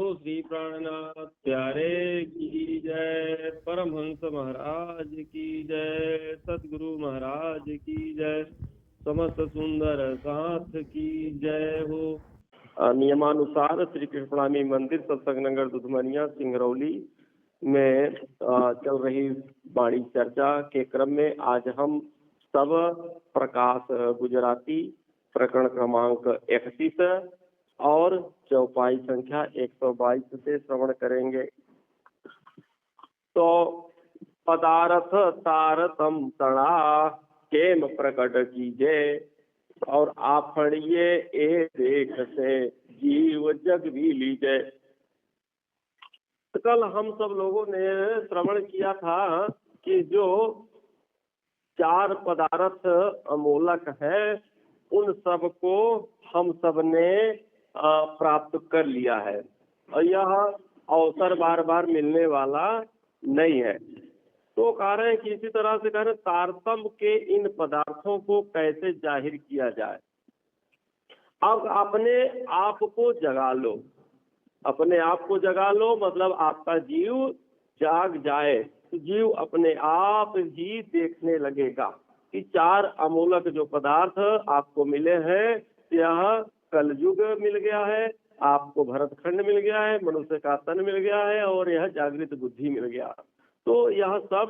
बोलो श्री प्राणनाथ प्यारे की जय, परमहंस महाराज की जय, सतगुरु महाराज की जय, समस्त सुंदर साथ की जय हो। नियमानुसार श्री कृष्णामी मंदिर सत्संग नगर दुधमनिया सिंगरौली में चल रही वाणी चर्चा के क्रम में आज हम सब प्रकाश गुजराती प्रकरण क्रमांक 31 और चौपाई संख्या 122 से श्रवण करेंगे। तो पदार्थ तारतम तड़ा केम प्रकट कीजे और आपणिए ए देख से जीव जग भी लीजे। तो कल हम सब लोगों ने श्रवण किया था कि जो चार पदार्थ अमूलक है उन सब को हम सब ने प्राप्त कर लिया है और यह अवसर बार बार मिलने वाला नहीं है। तो कह रहे हैं कि इसी तरह से कह रहे तारतम्य के इन पदार्थों को कैसे जाहिर किया जाए। अब अपने आप को जगा लो, अपने आप को जगा लो मतलब आपका जीव जाग जाए, जीव अपने आप ही देखने लगेगा कि चार अमूलक जो पदार्थ आपको मिले हैं, यह कलयुग मिल गया है, आपको भरतखंड मिल गया है, मनुष्य का तन मिल गया है और यह जागृत बुद्धि मिल गया। तो यह सब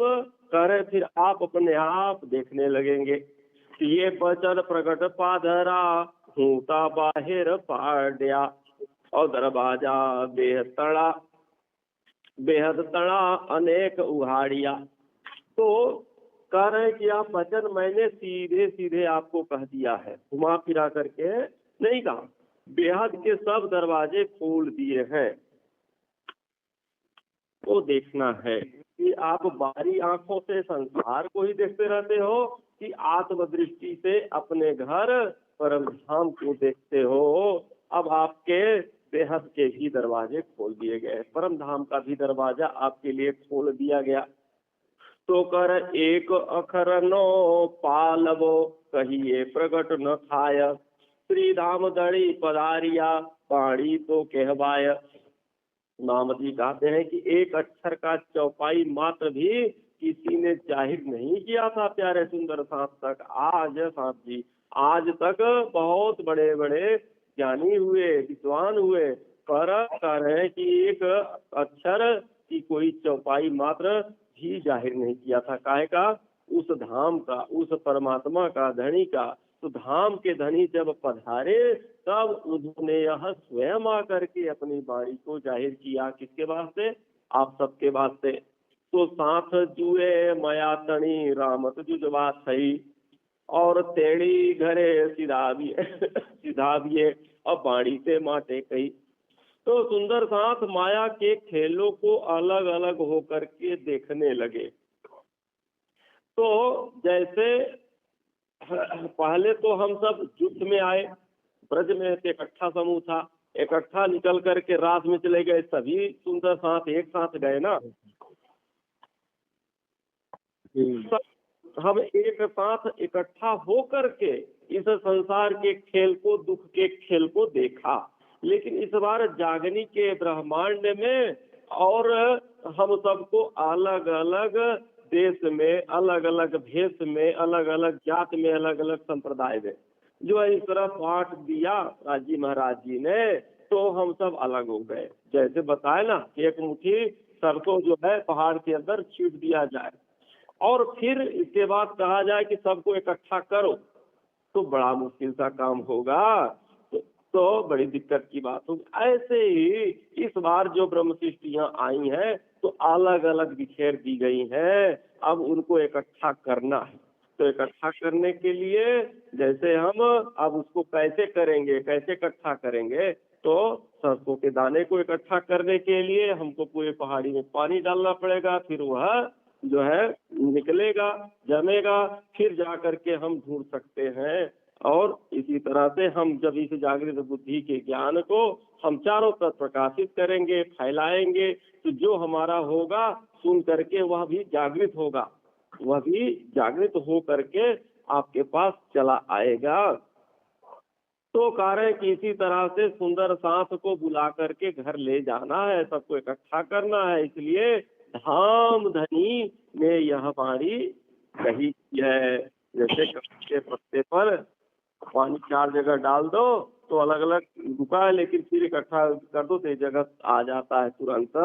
करे फिर आप अपने आप देखने लगेंगे। ये बचन प्रकट पाधरा हूता बाहिर पाड्या और दरवाजा बेहद तड़ा अनेक उहाड़िया। तो कह रहे हैं कि आप वचन मैंने सीधे सीधे आपको कह दिया है, घुमा फिरा करके नहीं कहा। बेहद के सब दरवाजे खोल दिए हैं। तो देखना है कि आप बाहरी आंखों से संसार को ही देखते रहते हो कि आत्मदृष्टि से अपने घर परम धाम को देखते हो। अब आपके बेहद के भी दरवाजे खोल दिए गए, परम धाम का भी दरवाजा आपके लिए खोल दिया गया। तो कर एक अखर नो पालवो कहिए प्रकट न खाय श्री धाम दड़ी पधारिया पाणी तो कहवाय। नाम जी कहते हैं कि एक अक्षर का चौपाई मात्र भी किसी ने जाहिर नहीं किया था प्यारे सुंदर साथ तक। आज साथ जी आज तक बहुत बड़े बड़े ज्ञानी हुए, विद्वान हुए, पर कह रहे हैं कि एक अक्षर की कोई चौपाई मात्र भी जाहिर नहीं किया था। काहे का? उस धाम का, उस परमात्मा का, धनी का। तो धाम के धनी जब पधारे तब उन्होंने यह स्वयं आकर के अपनी वाणी को जाहिर किया। किसके वास्ते? आप सबके वास्ते। तो साथ जुए मया तणी रामत जुजवा थई और तेड़ी घरे सिधाविए और बाणी से माटे कही। तो सुंदर साथ माया के खेलों को अलग अलग होकर के देखने लगे। तो जैसे पहले तो हम सब युद्ध में आए, ब्रज में इकट्ठा समूह था, इकट्ठा निकल करके रात में चले गए, सभी सुंदर साथ एक साथ गए ना। हम एक साथ इकट्ठा हो करके इस संसार के खेल को, दुख के खेल को देखा। लेकिन इस बार जागनी के ब्रह्मांड में और हम सबको अलग अलग देश में, अलग अलग भेष में, अलग अलग जात में, अलग अलग संप्रदाय में जो इस तरह बांट दिया राजी महाराज जी ने, तो हम सब अलग हो गए। जैसे बताए ना, एक मुट्ठी सरसों जो है पहाड़ के अंदर छीट दिया जाए और फिर इसके बाद कहा जाए कि सबको इकट्ठा करो, तो बड़ा मुश्किल सा काम होगा, तो बड़ी दिक्कत की बात होगी। ऐसे ही इस बार जो ब्रह्म सृष्टियां आई हैं तो अलग अलग बिखेर दी गई हैं, अब उनको इकट्ठा करना है। तो इकट्ठा करने के लिए जैसे हम अब उसको कैसे करेंगे, कैसे इकट्ठा करेंगे? तो सरसों के दाने को इकट्ठा करने के लिए हमको पूरे पहाड़ी में पानी डालना पड़ेगा, फिर वह जो है निकलेगा, जमेगा, फिर जा करके हम ढूंढ सकते हैं। और इसी तरह से हम जब इस जागृत बुद्धि के ज्ञान को हम चारों तरफ प्रकाशित करेंगे, फैलाएंगे, तो जो हमारा होगा सुन करके वह भी जागृत होगा, वह भी जागृत हो करके आपके पास चला आएगा। तो कह रहे हैं कि इसी तरह से सुंदर साथ को बुला करके घर ले जाना है, सबको इकट्ठा करना है, इसलिए धाम धनी ने यह वाणी कही है। जैसे कमल के पत्ते पर पानी 4 जगह डाल दो तो अलग अलग रुका है, लेकिन फिर इकट्ठा कर दो तो एक जगह आ जाता है तुरंत,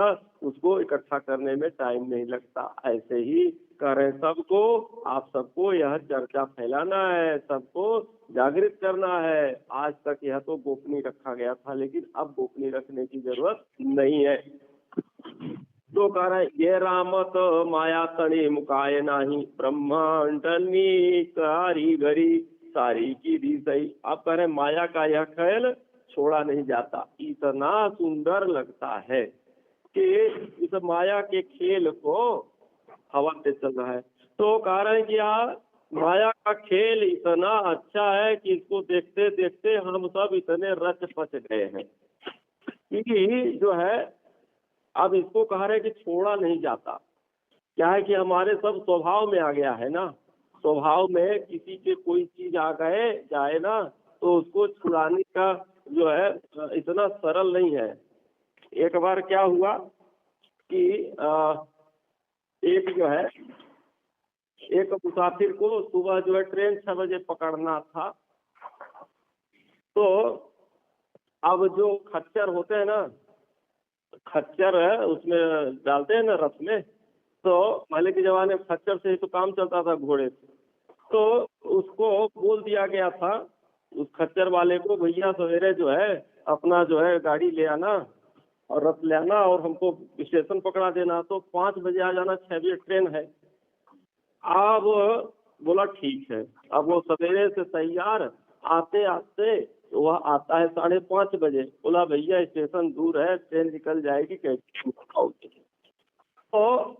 उसको इकट्ठा करने में टाइम नहीं लगता। ऐसे ही कह रहे हैं सबको, आप सबको यह चर्चा फैलाना है, सबको जागृत करना है। आज तक यह तो गोपनीय रखा गया था, लेकिन अब गोपनीय रखने की जरूरत नहीं है। तो कह रहे ये रामत माया तणी मुकाय नाही, ब्रह्मांडनी कारीगरी सारी की दी सही। आप कह रहे माया का यह खेल छोड़ा नहीं जाता, इतना सुंदर लगता है कि इस माया के खेल को हवा से चल रहा है। तो कह रहे हैं कि यार माया का खेल इतना अच्छा है कि इसको देखते देखते हम सब इतने रच पच गए हैं कि जो है अब इसको कह रहे हैं कि छोड़ा नहीं जाता। क्या है कि हमारे सब स्वभाव में आ गया है ना, स्वभाव में किसी के कोई चीज आ गए जाए ना तो उसको छुड़ाने का जो है इतना सरल नहीं है। एक बार क्या हुआ कि एक जो है एक मुसाफिर को सुबह जो है ट्रेन 6 बजे पकड़ना था, तो अब जो खच्चर होते हैं ना, खच्चर है उसमें डालते हैं ना रथ में, तो पहले के जमाने में खच्चर से ही तो काम चलता था, घोड़े से। तो उसको बोल दिया गया था उस खच्चर वाले को, भैया सवेरे जो है अपना जो है गाड़ी ले आना और रथ ले आना और हमको स्टेशन पकड़ा देना, तो 5 बजे आ जाना, 6 बजे ट्रेन है। अब बोला ठीक है। अब वो सवेरे से तैयार आते आते वह आता है 5:30 बजे। बोला भैया स्टेशन दूर है, ट्रेन निकल जाएगी, कैसे आओगे? तो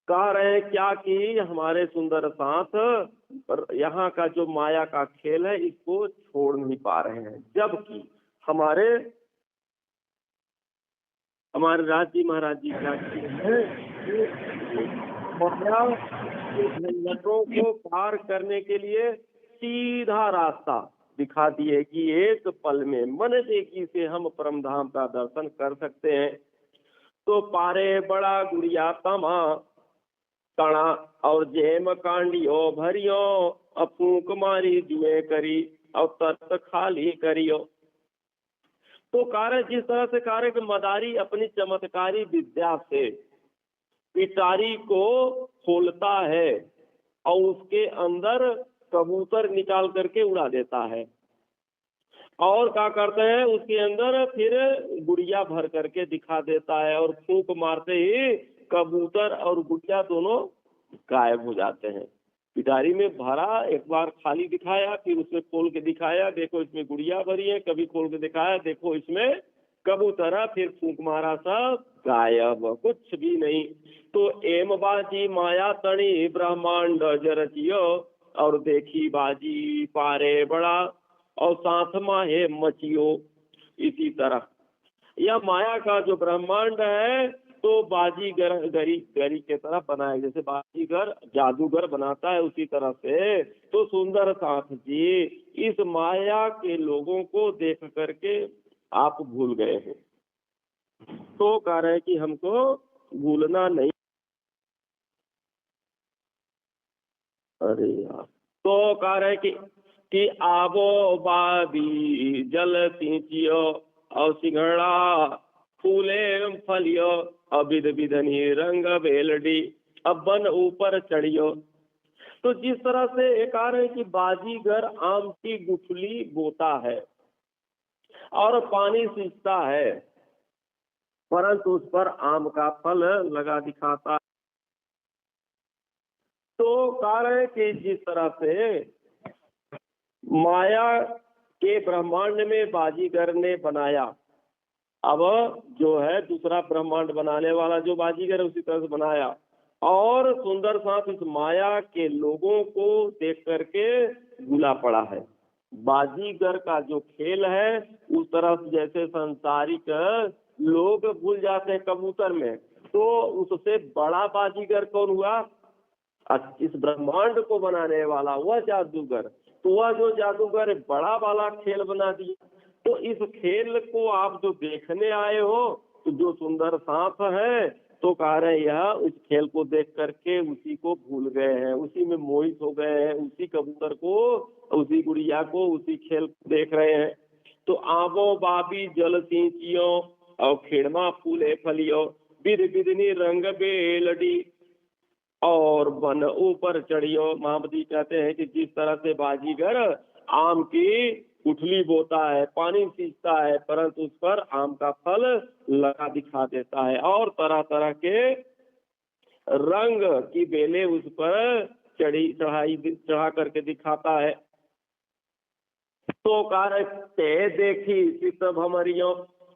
कह रहे हैं क्या कि हमारे सुंदर साथ पर यहाँ का जो माया का खेल है इसको छोड़ नहीं पा रहे हैं, जबकि हमारे राज जी महाराज जी क्या माया के झंझटों को पार करने के लिए सीधा रास्ता दिखा दिए कि एक पल में मन देखी से हम परम धाम का दर्शन कर सकते हैं। तो पारे बड़ा गुड़िया तमा कणा और जेम कांडियो भरियो, अपूक मारी जुए करी और तत्त खाली करियो। तो कार्य जिस तरह से कार्य के मदारी अपनी चमत्कारी विद्या से पिटारी को खोलता है और उसके अंदर कबूतर निकाल करके उड़ा देता है, और क्या करते हैं उसके अंदर फिर गुड़िया भर करके दिखा देता है, और फूंक मारते ही कबूतर और गुड़िया दोनों गायब हो जाते हैं। पिटारी में भरा, एक बार खाली दिखाया, फिर उसमें खोल के दिखाया, देखो इसमें गुड़िया भरी है, कभी खोल के दिखाया, देखो इसमें कबूतर, फिर फूंक मारा, सब गायब, कुछ भी नहीं। तो एम बाजी माया तणी ब्रह्मांड जरचियो, और देखी बाजी पारे बड़ा और साथ माहे मचियो। इसी तरह यह माया का जो ब्रह्मांड है तो बाजीगर गरी के तरह बनाया, जैसे बाजीगर जादूगर बनाता है उसी तरह से। तो सुंदर साथ जी इस माया के लोगों को देख करके आप भूल गए हैं, तो कह रहे हैं कि हमको भूलना नहीं। अरे यार, तो कह रहे हैं कि आबो बाबी जल सिंचियो और सिंघड़ा फूले फलियो, अबिद बिधनी रंग बेलडी अब बन ऊपर चढ़ियो। तो जिस तरह से एक आ रहे कि बाजीगर आम की गुठली बोता है और पानी सींचता है, परंतु उस पर आम का फल लगा दिखाता। तो कह रहे कि जिस तरह से माया के ब्रह्मांड में बाजीगर ने बनाया, अब जो है दूसरा ब्रह्मांड बनाने वाला जो बाजीगर है उसी तरह से बनाया, और सुंदर साथ इस माया के लोगों को देख करके भूला पड़ा है। बाजीगर का जो खेल है उस तरह जैसे सांसारिक लोग भूल जाते हैं कबूतर में, तो उससे बड़ा बाजीगर कौन हुआ? इस ब्रह्मांड को बनाने वाला वह जादूगर। तो वह जो जादूगर बड़ा वाला खेल बना दिया। तो इस खेल को आप जो देखने आए हो, तो जो सुंदर सांप है, तो कह रहे यह उस खेल को देख करके उसी को भूल गए हैं, उसी में मोहित हो गए हैं, उसी कबूतर को, उसी गुड़िया को, उसी खेल को देख रहे हैं। तो आबो बाबी जल सिंचियो और खेड़मा फूले फलियो, बिद बिदनी रंग बेलडी और बन ऊपर चढ़ियो। महाबली कहते हैं कि जिस तरह से बाजीगर आम की गुठली बोता है, पानी सींचता है, परंतु उस पर आम का फल लगा दिखा देता है और तरह तरह के रंग की बेलें उस पर चढ़ा करके दिखाता है। तो कारते देखी चित भमरियो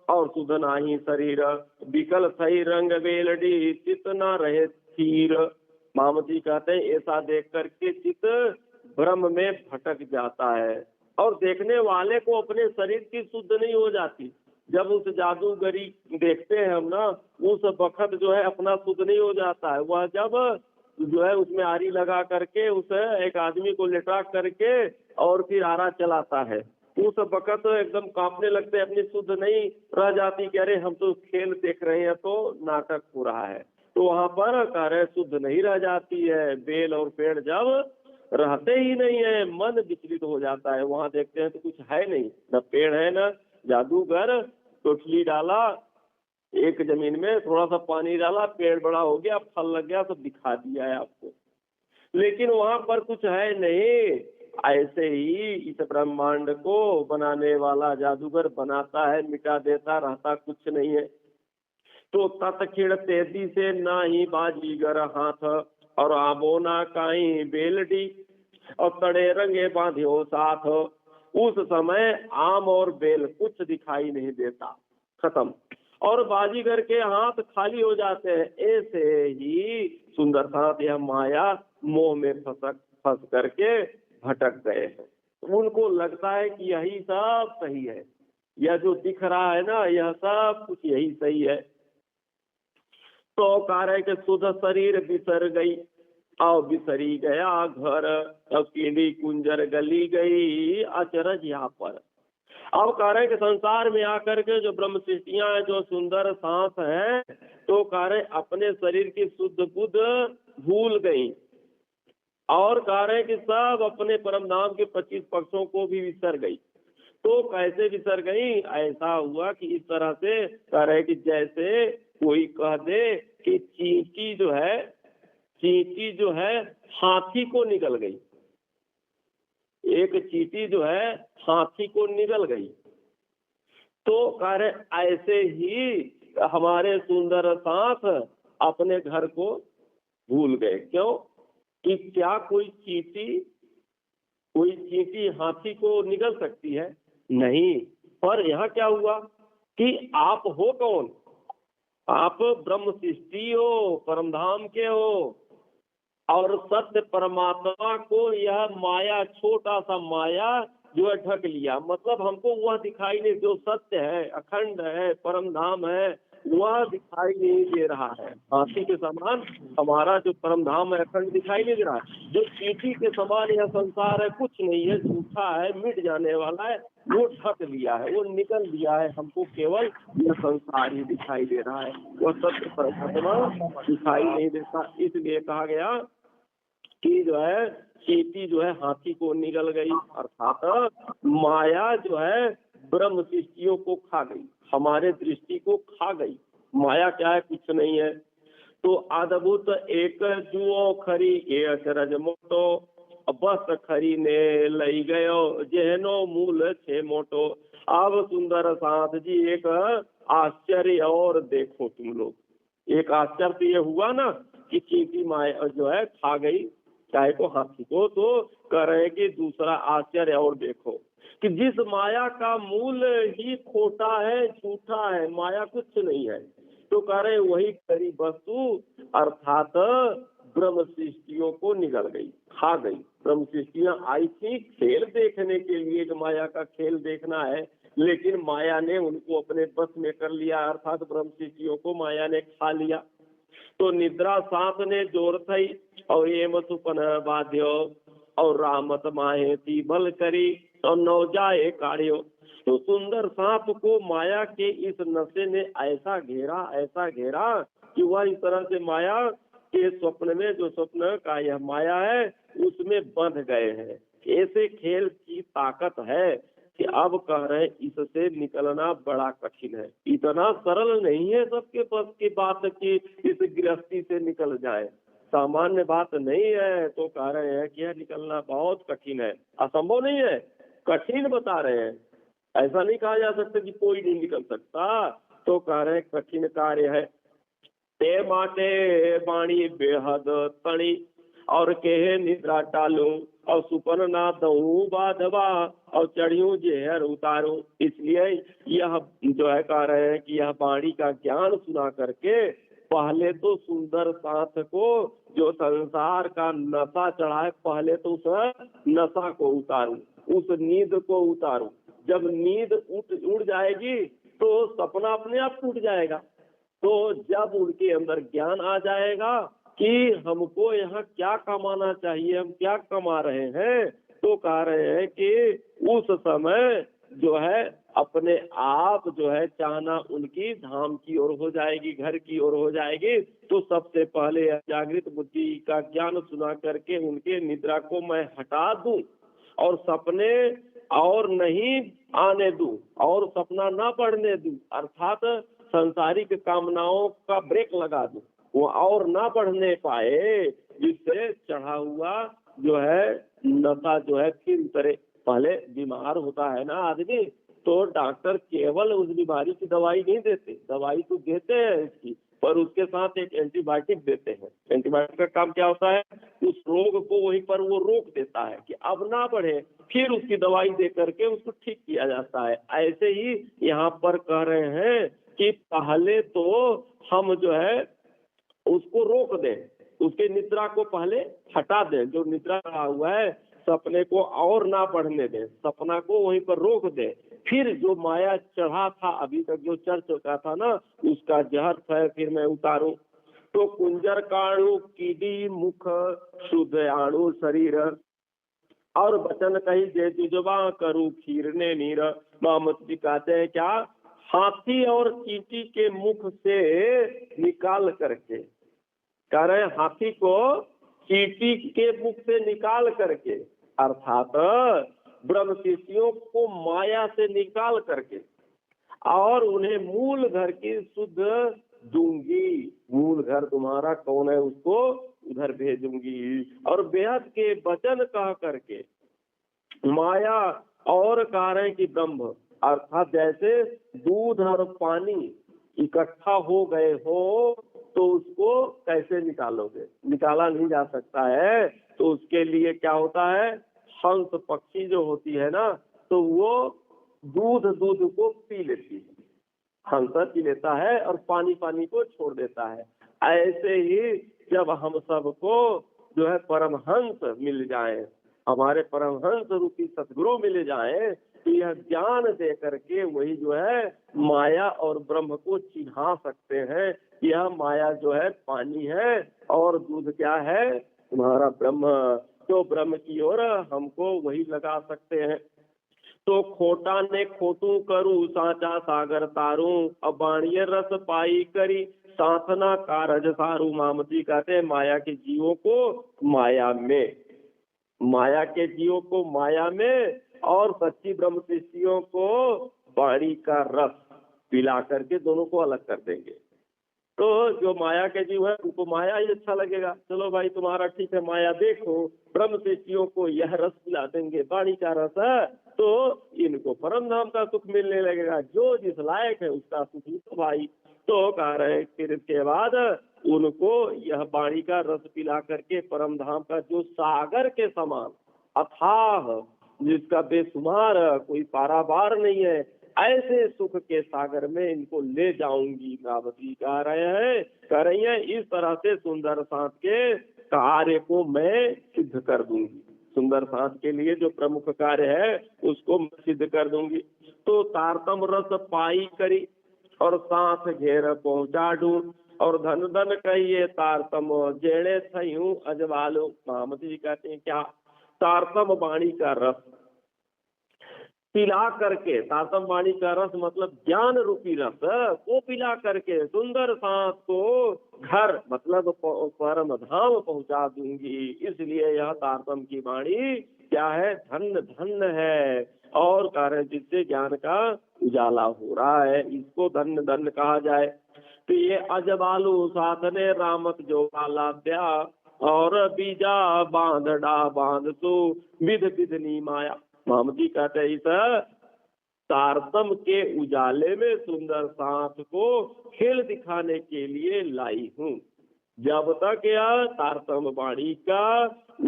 और सुधना ही शरीर, विकल सही रंग बेलडी चित न रहे स्थिर। मामती कहते हैं ऐसा देख करके चित भ्रम में भटक जाता है और देखने वाले को अपने शरीर की शुद्ध नहीं हो जाती। जब उस जादूगरी देखते हैं हम ना, उस वक्त जो है अपना शुद्ध नहीं हो जाता है। वह जब जो है उसमें आरी लगा करके उस एक आदमी को लेटा करके और फिर आरा चलाता है, उस वक्त एकदम कांपने लगते हैं, अपनी शुद्ध नहीं रह जाती कि अरे हम तो खेल देख रहे हैं तो नाटक हो रहा है। तो वहां पर कार्य शुद्ध नहीं रह जाती है। बेल और पेड़ जब रहते ही नहीं है, मन विचलित हो जाता है। वहां देखते हैं तो कुछ है नहीं, न पेड़ है न जादूगर। टोटली डाला एक जमीन में, थोड़ा सा पानी डाला, पेड़ बड़ा हो गया, फल लग गया, सब दिखा दिया है आपको, लेकिन वहां पर कुछ है नहीं। ऐसे ही इस ब्रह्मांड को बनाने वाला जादूगर बनाता है, मिटा देता, रहता कुछ नहीं है। तो तत्क्षण तेजी से ना ही बाजीगर हाथ और आबो ना काई बेलडी और तड़े रंगे बांधियो साथ। उस समय आम और बेल कुछ दिखाई नहीं देता, खत्म, और बाजीगर के हाथ खाली हो जाते हैं। ऐसे ही सुंदर साथ यह माया मोह में फंस करके भटक गए हैं। उनको लगता है कि यही सब सही है, यह जो दिख रहा है ना, यह सब कुछ यही सही है। तो कार्य के शुद्ध शरीर बिसर गई और बिसरी गया घर, अब कीड़ी कुंजर गली गई अचरज यहाँ पर। अब कार्य के संसार में आकर के जो ब्रह्म सृष्टियां है, जो सुंदर सांस है, तो कार्य अपने शरीर की शुद्ध बुद्ध भूल गई और कार्य की सब अपने परम धाम के 25 पक्षों को भी विसर गई। तो कैसे विसर गई? ऐसा हुआ कि इस तरह से कार्य की जैसे कोई कह दे कि चींटी जो है हाथी को निगल गई, एक चींटी जो है हाथी को निगल गई। तो कार्य ऐसे ही हमारे सुंदर सांस अपने घर को भूल गए। क्यों? कि क्या कोई चींटी हाथी को निगल सकती है? नहीं। पर यहाँ क्या हुआ कि आप हो कौन? आप ब्रह्म सृष्टि हो, परमधाम के हो, और सत्य परमात्मा को यह माया, छोटा सा माया जो है ढक लिया। मतलब हमको वह दिखाई नहीं, जो सत्य है, अखंड है, परम धाम है, वह दिखाई नहीं दे रहा है। हाथी के समान हमारा जो परम धाम है, अखंड दिखाई नहीं दे रहा है। जो चींटी के समान यह संसार है, कुछ नहीं है, झूठा है, मिट जाने वाला है, वो ढक लिया है, वो निकल लिया है। हमको केवल यह संसार ही दिखाई दे रहा है, वह सत्य परमात्मा दिखाई नहीं देता। इसलिए कहा गया कि जो है चींटी जो है हाथी को निगल गई, अर्थात माया जो है ब्रह्म सृष्टियों को खा गई, हमारे दृष्टि को खा गई। माया क्या है? कुछ नहीं है। तो अद्भुत एक जुओ खरी के अचरज मोटो, बस खरी ने लई गयो जेहनो मूल छे मोटो। अब सुंदर साथ जी एक आश्चर्य और देखो तुम लोग। एक आश्चर्य तो ये हुआ ना कि चींटी माया जो है खा गई चाहे को, हाथी को, तो कह रहे हैं कि दूसरा आश्चर्य और देखो कि जिस माया का मूल ही खोटा है, झूठा है, माया कुछ नहीं है, तो कह रहे वही खरी वस्तु अर्थात ब्रह्म सृष्टियों को निगल गई, खा गई। ब्रह्म सृष्टियां आई थी खेल देखने के लिए, जो माया का खेल देखना है, लेकिन माया ने उनको अपने बस में कर लिया, अर्थात ब्रह्म सृष्टियों को माया ने खा लिया। तो निद्रा सांस ने जोर थई और ये सुपन बाध्यो और रामत माहे ती बल करी और नौ जाए काढ़ियो। तो सुंदर सांप को माया के इस नशे ने ऐसा घेरा कि वह इस तरह से माया के स्वप्न में, जो स्वप्न का यह माया है उसमें बंध गए हैं। ऐसे खेल की ताकत है कि अब कह रहे हैं इससे निकलना बड़ा कठिन है। इतना सरल नहीं है सबके बस की बात कि इस गृहस्थी से निकल जाए, सामान्य बात नहीं है। तो कह रहे हैं कि यह निकलना बहुत कठिन है, असंभव नहीं है, कठिन बता रहे हैं। ऐसा नहीं कहा जा सकता कि कोई नहीं निकल सकता। तो कह रहे हैं कठिन कार्य है। ते माटे बाणी बेहद तणी और केहे निद्रा टालू और सुपन ना दऊ बाधवा और चढ़ियों जेहर उतारू। इसलिए यह जो है कह रहे हैं कि यह वाणी का ज्ञान सुना करके पहले तो सुंदर साथ को जो संसार का नशा चढ़ा है, पहले तो उस नशा को उतारू, उस नींद को उतारू। जब नींद उड़ जाएगी तो सपना अपने आप टूट जाएगा। तो जब उनके अंदर ज्ञान आ जाएगा कि हमको यहाँ क्या कमाना चाहिए, हम क्या कमा रहे हैं, तो कह रहे हैं कि उस समय जो है अपने आप जो है चाहना उनकी धाम की ओर हो जाएगी, घर की ओर हो जाएगी। तो सबसे पहले जागृत बुद्धि का ज्ञान सुना करके उनके निद्रा को मैं हटा दूं और सपने और नहीं आने दूं और सपना ना पढ़ने दूं, अर्थात सांसारिक कामनाओं का ब्रेक लगा दूं, वो और ना बढ़ने पाए, जिससे चढ़ा हुआ जो है नशा जो है फिर उतरे। पहले बीमार होता है ना आदमी, तो डॉक्टर केवल उस बीमारी की दवाई नहीं देते, दवाई तो देते हैं इसकी, पर उसके साथ एक एंटीबायोटिक देते हैं। एंटीबायोटिक का काम क्या होता है, उस रोग को वहीं पर वो रोक देता है कि अब ना बढ़े, फिर उसकी दवाई दे करके उसको ठीक किया जाता है। ऐसे ही यहाँ पर कह रहे हैं कि पहले तो हम जो है उसको रोक दें, उसके निद्रा को पहले हटा दें, जो निद्रा रहा हुआ है सपने को और ना बढ़ने दें, सपना को वहीं पर रोक दें। फिर जो माया चढ़ा था अभी तक जो चढ़ चुका था ना, उसका जहर है फिर मैं उतारूं। तो कुंजर काणु कीड़ी मुख शुद्ध आणु शरीर और वचन कही जे जुजवा करूं खीरने नीर। मोहम्मद जी कहते हैं क्या, हाथी और चींटी के मुख से निकाल करके, कह रहे हैं हाथी को चींटी के मुख से निकाल करके, अर्थात ब्रह्म शिष्यों को माया से निकाल करके और उन्हें मूल घर की शुद्ध दूंगी। मूल घर तुम्हारा कौन है उसको उधर भेजूंगी। और बेहद के वचन कह करके माया और कह रहे हैं कि ब्रह्म, अर्थात जैसे दूध और पानी इकट्ठा हो गए हो तो उसको कैसे निकालोगे, निकाला नहीं जा सकता है। तो उसके लिए क्या होता है, हंस पक्षी जो होती है ना, तो वो दूध को पी लेती है, हंस पी लेता है और पानी को छोड़ देता है। ऐसे ही जब हम सबको जो है परमहंस मिल जाए, हमारे परमहंस रूपी सदगुरु मिल जाए, तो यह ज्ञान दे करके वही जो है माया और ब्रह्म को चिन्हा सकते हैं। यह माया जो है पानी है और दूध क्या है, तुम्हारा ब्रह्म। तो ब्रह्म की ओर हमको वही लगा सकते हैं। तो खोटा ने खोटू करू साचा सागर तारू, अब बाणिय रस पाई करी साधना कारज सारू। मामती कहते हैं माया के जीवों को माया में, माया के जीवों को माया में और सच्ची ब्रह्म शिष्यों को वाणी का रस पिला करके दोनों को अलग कर देंगे। तो जो माया के जीव है उनको माया ही अच्छा लगेगा, चलो भाई तुम्हारा ठीक है माया देखो, ब्रह्म शिष्यों को यह रस पिला देंगे, वाणी का रस है, तो इनको परम धाम का सुख मिलने लगेगा। जो जिस लायक है उसका सुख तो भाई। तो कह रहे हैं फिर इसके बाद उनको यह वाणी का रस पिला करके परम धाम का जो सागर के समान अथाह, जिसका बेसुमार कोई पारावार नहीं है, ऐसे सुख के सागर में इनको ले जाऊंगी। कावती कह रही है इस तरह से सुंदर सांस के कार्य को मैं सिद्ध कर दूंगी। सुंदर सांस के लिए जो प्रमुख कार्य है उसको मैं सिद्ध कर दूंगी। तो तारतम रस पाई करी और सांस घेर पहुंचा दूं और धन धन कहिए तारतम जेड़े थयूं अजवालो। महामती जी कहते हैं क्या, तारतम वाणी का रस पिला करके, तारतम वाणी का रस मतलब ज्ञान रूपी रस को पिला करके सुंदर सांस को घर मतलब परम धाम पहुंचा दूंगी। इसलिए यह तारतम की वाणी क्या है, धन्य धन्य है। और कारण जिससे ज्ञान का उजाला हो रहा है, इसको धन्य धन्य कहा जाए। तो ये अजबालू साधने रामक जो लाद्या और बीजा बांधडा बांध तो विध विधनी माया। मामती कहते इस तारतम के उजाले में सुंदर सांस को खेल दिखाने के लिए लाई हूँ। जब तक यह तारतम वाणी का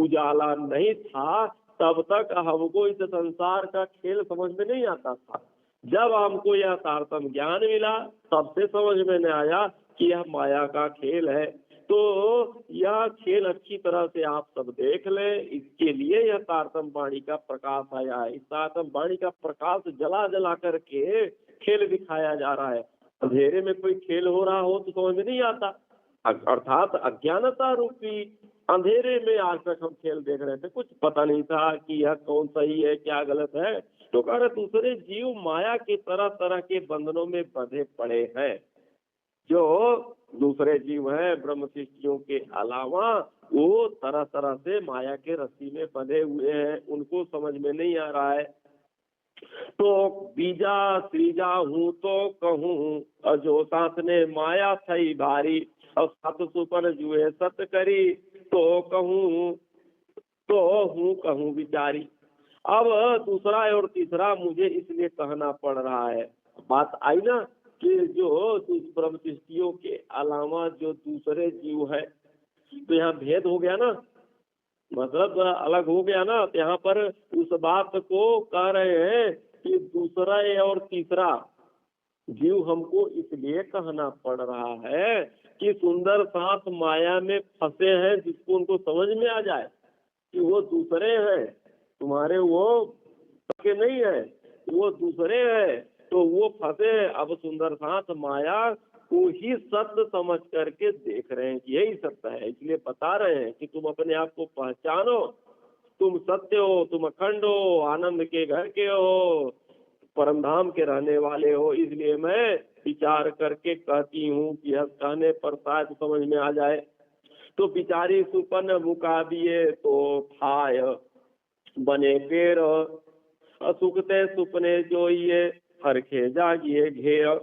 उजाला नहीं था तब तक हमको इस संसार का खेल समझ में नहीं आता था। जब हमको यह तारतम ज्ञान मिला तब से समझ में नहीं आया कि यह माया का खेल है। तो यह खेल अच्छी तरह से आप सब देख लें, इसके लिए यह तारतम वाणी का प्रकाश आया है। इस तारतम वाणी का प्रकाश जला जला करके खेल दिखाया जा रहा है। अंधेरे में कोई खेल हो रहा हो तो समझ में नहीं आता, अर्थात अज्ञानता रूपी अंधेरे में आज तक हम खेल देख रहे थे, कुछ पता नहीं था कि यह कौन सही है क्या गलत है। तो कह रहे दूसरे जीव माया के तरह तरह के बंधनों में बंधे पड़े हैं। जो दूसरे जीव हैं ब्रह्म शिष्टियों के अलावा वो तरह तरह से माया के रस्सी में बंधे हुए हैं, उनको समझ में नहीं आ रहा है। तो बीजा श्रीजा हूँ तो कहूँ जो साथ ने माया थई भारी और सत सुपन जुए सत करी तो कहूँ तो हूँ कहूँ विचारी। अब दूसरा और तीसरा मुझे इसलिए कहना पड़ रहा है। बात आई ना कि जो ब्रह्म सृष्टियों के अलावा जो दूसरे जीव है, तो यहाँ भेद हो गया ना, मतलब अलग हो गया ना। तो यहाँ पर उस बात को कह रहे हैं कि दूसरा और तीसरा जीव हमको इसलिए कहना पड़ रहा है कि सुंदर साथ माया में फंसे हैं, जिसको उनको समझ में आ जाए कि वो दूसरे हैं, तुम्हारे वो के नहीं है, वो दूसरे हैं, तो वो फंसे हैं। अब सुंदर साथ माया को ही सत्य समझ करके देख रहे हैं कि यही सत्य है, इसलिए बता रहे हैं कि तुम अपने आप को पहचानो, तुम सत्य हो, तुम अखंड हो, आनंद के घर के हो, परम धाम के रहने वाले हो। इसलिए मैं विचार करके कहती हूँ कि यह कहने पर शायद समझ में आ जाए। तो बिचारी सुपन मुकाबिये तो खाय बने पेड़ असुखते सुपने जो ये हरखे जागिए घेर।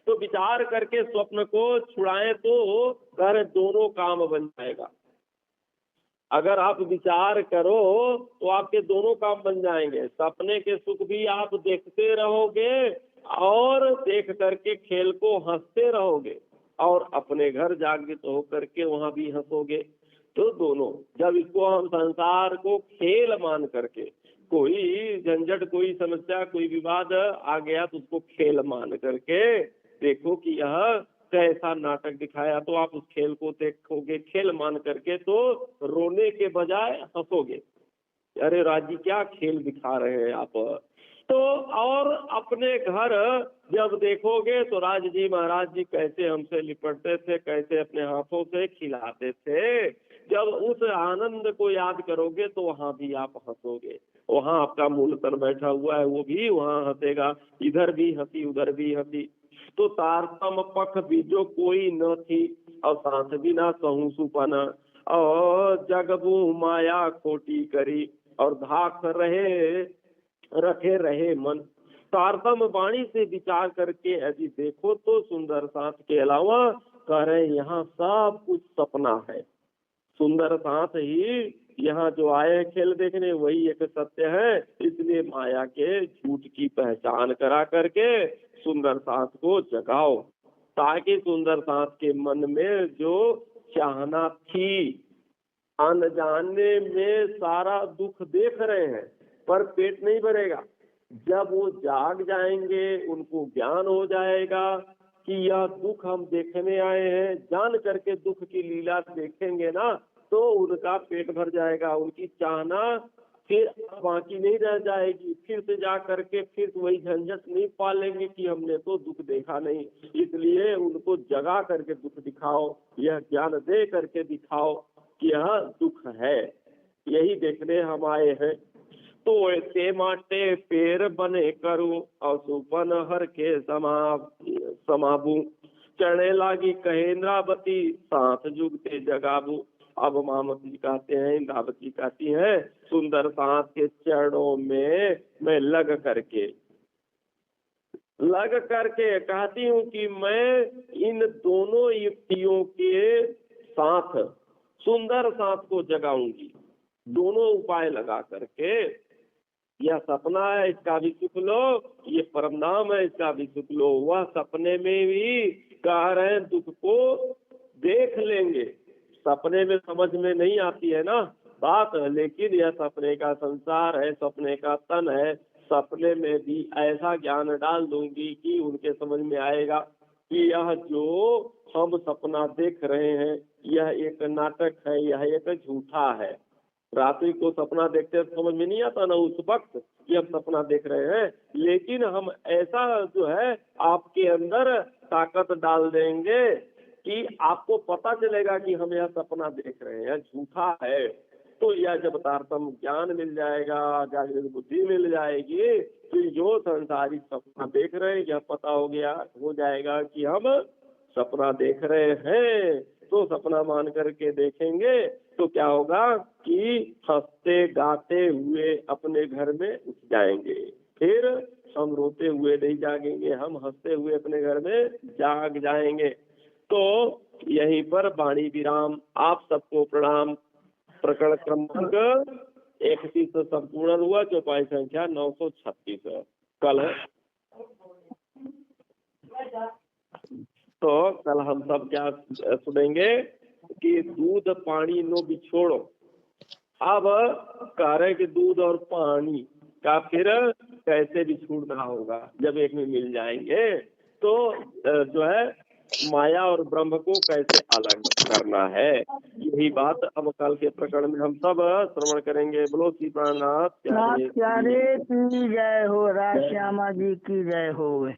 तो विचार करके स्वप्न को छुड़ाएं तो घर दोनों काम बन जाएगा। अगर आप विचार करो तो आपके दोनों काम बन जाएंगे, सपने के सुख भी आप देखते रहोगे और देख करके खेल को हंसते रहोगे, और अपने घर जागृत होकर के वहां भी हंसोगे। तो दोनों, जब इसको हम संसार को खेल मान करके, कोई झंझट कोई समस्या कोई विवाद आ गया तो उसको खेल मान करके देखो कि यह कैसा नाटक दिखाया, तो आप उस खेल को देखोगे खेल मान करके तो रोने के बजाय हंसोगे, अरे राजी क्या खेल दिखा रहे हैं आप। तो और अपने घर जब देखोगे तो राज जी महाराज जी कैसे हमसे लिपटते थे, कैसे अपने हाथों से खिलाते थे, जब उस आनंद को याद करोगे तो वहां भी आप हंसोगे। वहां आपका मूल तन बैठा हुआ है वो भी वहां हंसेगा, इधर भी हंसी उधर भी हंसी। तो तारतम पख भी जो कोई न थी और सांस भी ना कहूँ सुपना, और जगबू माया खोटी करी और धाक रहे रखे रहे मन। तारतम वाणी से विचार करके यदि देखो तो सुंदर सांस के अलावा कह रहे यहाँ सब कुछ सपना है। सुंदर सांस ही यहाँ जो आए खेल देखने वही एक सत्य है। इसलिए माया के झूठ की पहचान करा करके सुंदर सांस को जगाओ, ताकि सुंदर सांस के मन में जो चाहना थी, अनजाने में सारा दुख देख रहे हैं पर पेट नहीं भरेगा। जब वो जाग जाएंगे उनको ज्ञान हो जाएगा कि यह दुख हम देखने आए हैं, जान करके दुख की लीला देखेंगे ना तो उनका पेट भर जाएगा, उनकी चाहना फिर बाकी नहीं रह जाएगी। फिर से जा करके फिर वही झंझट नहीं पालेंगे कि हमने तो दुख देखा नहीं। इसलिए उनको जगा करके दुख दिखाओ, यह ज्ञान दे करके दिखाओ कि यह दुख है। यही देखने हम आए हैं। तो ऐसे माटे पेर बने करूं असुपन हर के समाबू चढ़ने लागी कहे इंद्रावती साथ जुगते जगाबू। अब मामती कहते हैं, इंद्रावती कहती हैं, सुंदर साथ के चरणों में मैं लग करके कहती हूँ कि मैं इन दोनों युक्तियों के साथ सुंदर साथ को जगाऊंगी। दोनों उपाय लगा करके, यह सपना है इसका भी सुख लो, ये परम धाम है इसका भी सुख लो। वह सपने में भी कह रहे हैं दुख को देख लेंगे। सपने में समझ में नहीं आती है ना बात, लेकिन यह सपने का संसार है, सपने का तन है। सपने में भी ऐसा ज्ञान डाल दूंगी कि उनके समझ में आएगा कि यह जो हम सपना देख रहे हैं यह एक नाटक है, यह एक झूठा है। रात्रि को सपना देखते समझ में नहीं आता ना उस वक्त कि हम सपना देख रहे हैं, लेकिन हम ऐसा जो है आपके अंदर ताकत डाल देंगे कि आपको पता चलेगा कि हम यह सपना देख रहे हैं झूठा है। तो यह जब तारतम ज्ञान मिल जाएगा, जागृत बुद्धि मिल जाएगी, तो जो संसारिक सपना देख रहे हैं यह पता हो जाएगा कि हम सपना देख रहे हैं। तो सपना मान करके देखेंगे तो क्या होगा कि हंसते गाते हुए अपने घर में उठ जाएंगे। फिर हम रोते हुए नहीं जागेंगे, हम हंसते हुए अपने घर में जाग जाएंगे। तो यहीं पर वाणी विराम। आप सबको प्रणाम। प्रकरण क्रमांक 31 संपूर्ण हुआ, चौपाई संख्या 936 कल है। तो कल हम सब क्या सुनेंगे कि दूध पानी नो बिछोड़ो। अब कह रहे कि दूध और पानी का फिर कैसे बिछोड़ना होगा जब एक में मिल जाएंगे। तो जो है माया और ब्रह्म को कैसे अलग करना है, यही बात अब कल के प्रकरण में हम सब श्रवण करेंगे। बोलो श्री प्राणनाथ प्यारे प्यारे की जय हो, राज श्यामा जी की जय हो।